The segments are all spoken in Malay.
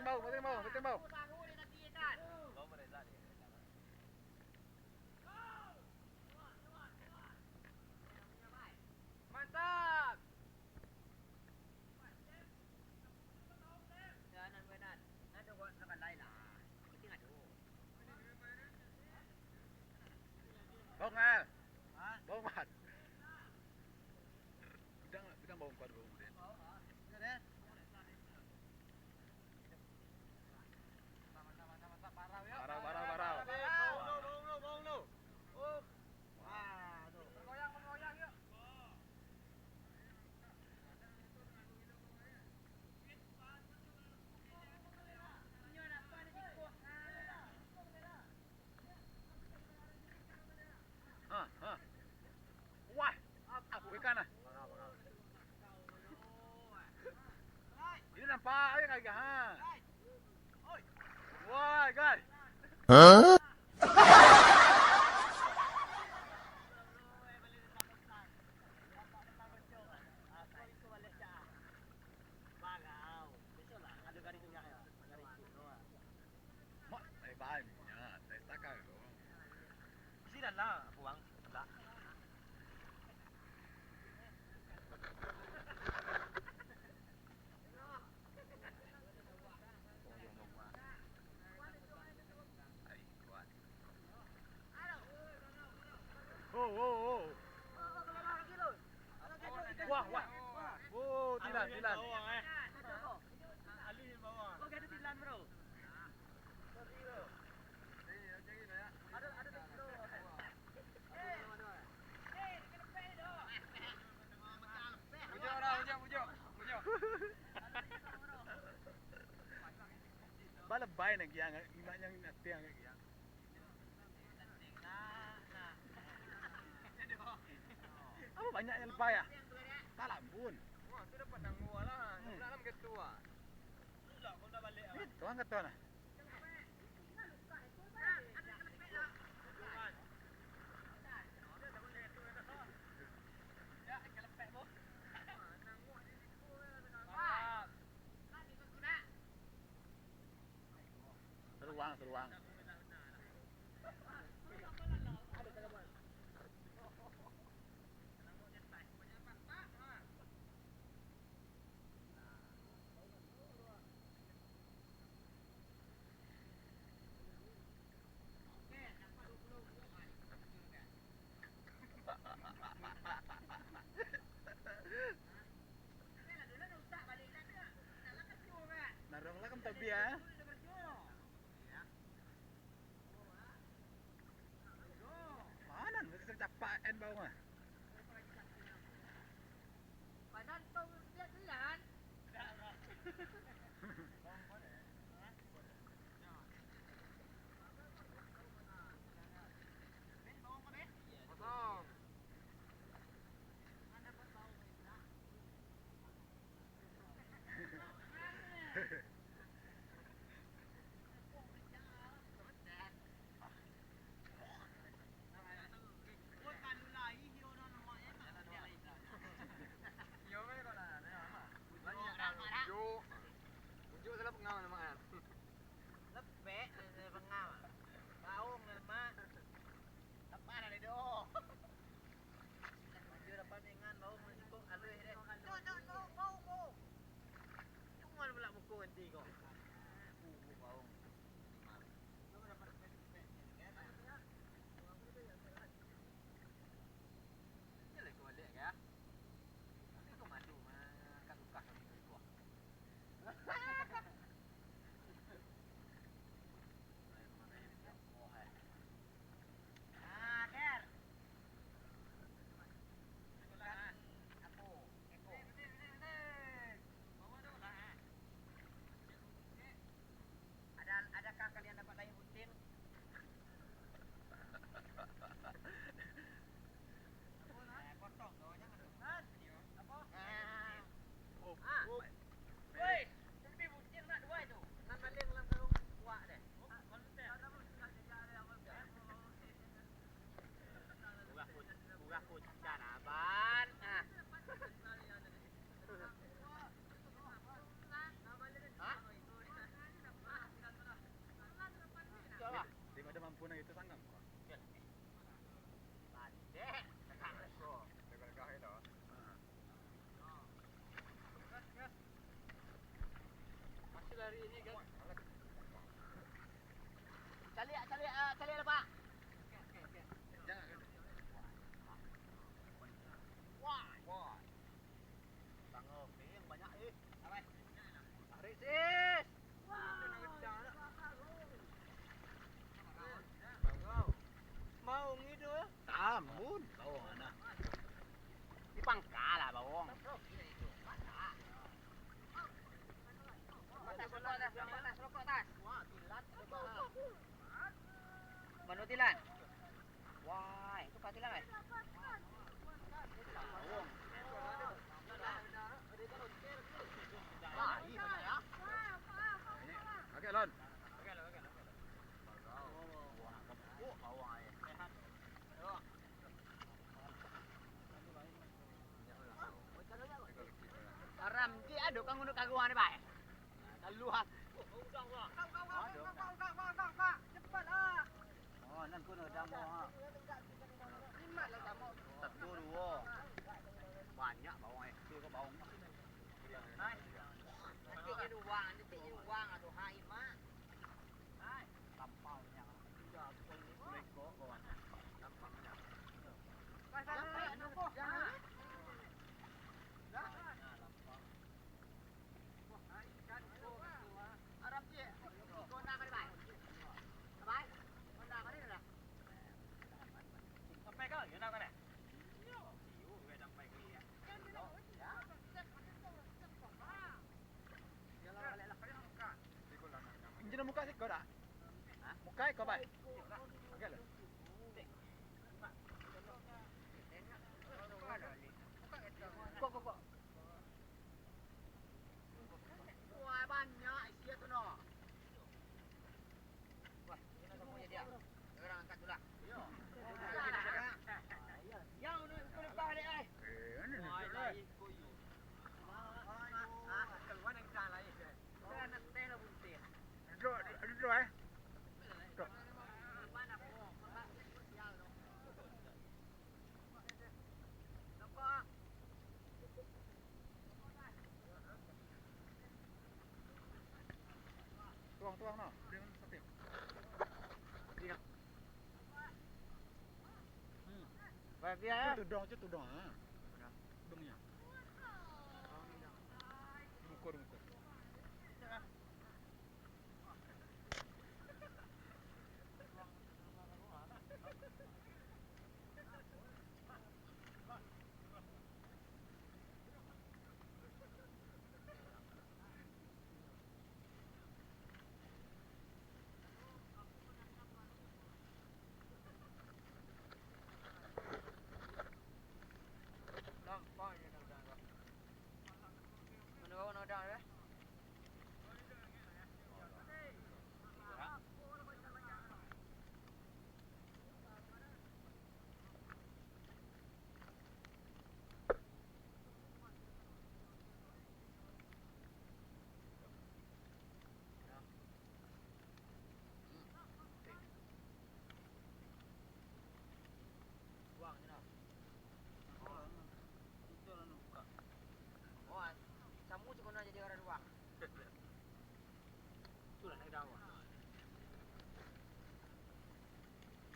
mau. Mantap. Bông à. Bông mặt. Bidang bông kuat bông deh. Parau. Bông lu. Wah, tuh. Bergoyang yuk. Wah, aku ikan ah. Ini nampak aja kagak ha. Wah, guys. Huh? Mak, banyak. Saya takar dong. Isi dah lah, buang. Tak. Oh. Wah. Oh, tilan. Balebay nagyang imanyang natiang nagyang. Apa banyaknya lebay ah? Tak lambun. Wah, tu dapat nang mua lah. Dalam gitu ah. Sudah, kau dah balik ah. Itu angkat tuan ah. Seruang. Narong lah kam tabi ah. Mana nak capak en bau ah. Padan kau lihat lihat. Kosong. Unjuk salah pengau nama kan. Lepek dari pengam. Baung lemak. Apa ada di doh? Dia dapat dengan baung menikung alih deh. No, baung. Cuma pula buku nanti kau. Baung. Ini lagi balik ya. Ini kau madu makan buka kami tua. Tarik sis. Mau ngidu ya? Tamun. Bawang anak. Di pangkala bawang. Manutilan. Wah, itu katilan eh. Bawang. Wah, iya ya. Okey, Lon. Aram di aduh kang ngono kaguan bae. Kaluhan. Cepat ah. Oh, nan kuno damo ha. Lima lah damo. Satu dua. Banyak bawang eh. Tu ke bawang. Hai. Nanti ini uang aduh hai mak. Hai. Tampangnya. Tidak boleh kok kawan. Tampangnya. Sampai nunggu. Injil muka sih kau dah. Muka kau baik. Okey, Lon. Kok. Wah, banyak isi tu no. Wah, ini semua dia. Sekarang angkat dulu lah. Yo. Yang ni kau balik ai. Ini Keluar yang salah ini. Saya nak teh lah buntir. Duduk eh. Duduk. Mana po? Sial no. Nampak? Tuang no. Dengan sapi. Dia. Baik dia. Tudong ah. Tudongnya. Bukur. Nampak je dah udang kau. Mana kau nak udang dia? Buang je nak. Oh, samu je kau nak jadi orang buang. Tu lah nak dawa.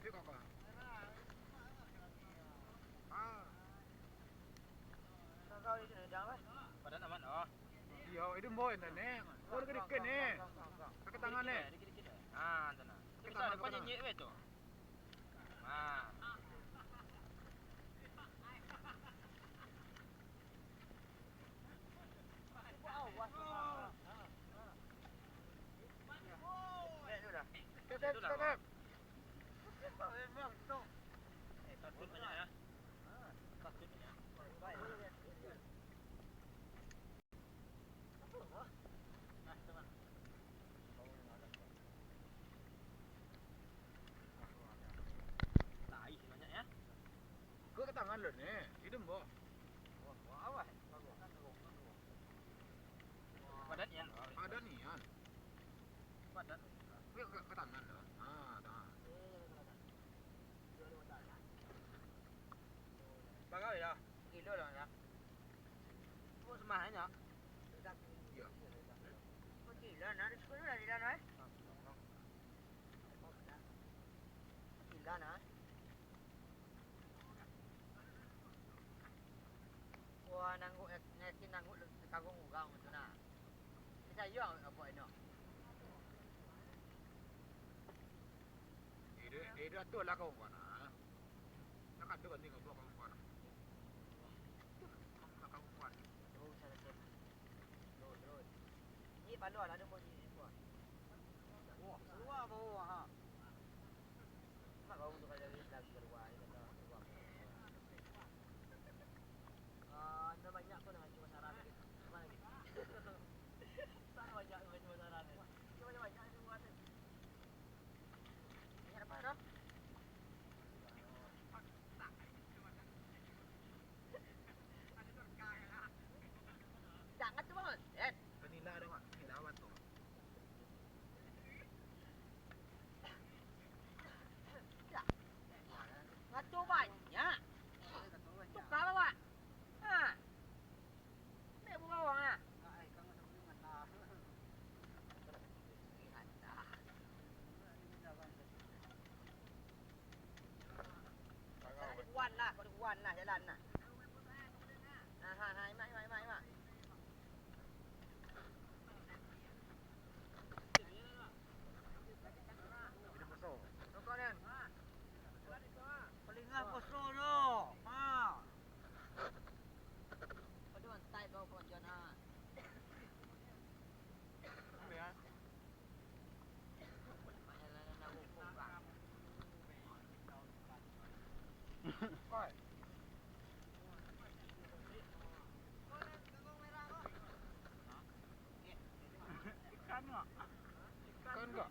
Dia kau. Kau ni nak udang apa? Padan aman oh. Yo, itu boy ni. Kau deket ni. Pakai tangan ni. Dikit-dikit. Ah, tanah. Bisa depan nyenyek weh tu. Ah. Tetap. Takut banyak ya. Takut banyak. Nah, teman. Tai banyak ya. Kau ke tangan lo ni. Itu boh. Awas. Padan ya. Ada ni kan. Padan. Ke tangan lo. Tangan. Bagai ya. Kilo lah nak. Kau semahnya. Ya. Kau kilo nak. Sekolah dah tidak nak. Kilo nak. Wah, nangguk kagong ugang tu nak. percaya apa ini. Dia tu lah kau mana? Nak ada kan tinggal dua kawan mana? Kawan kawan. Oh, sana sep. Terus. Ni balon ada mau ni buat. Wah, keluar bawah ha. Mak bau tu kalau lagi keluar ni kata keluar. Anda banyak pun dengan cuma saran lagi. Mana lagi? Sana banyak dengan cuma saran ni. Cuma banyak ni buat ni. Ni apa dah? Jangan tu bang. Penila dah mak. Penila awat tu. Ngaco banyak. Tukar bawa. Ha. Ni bawa ah. Ai kang ada dengan nah. Ada kuan lah, kau ada kuan lah jalan lah. Hai, mak. Dia masuk. Kau ni. Palingan poso no. Ha. Kau tu antai kau kau jangan ah. Apa ya? Koi. Ikan enggak? Ikan enggak?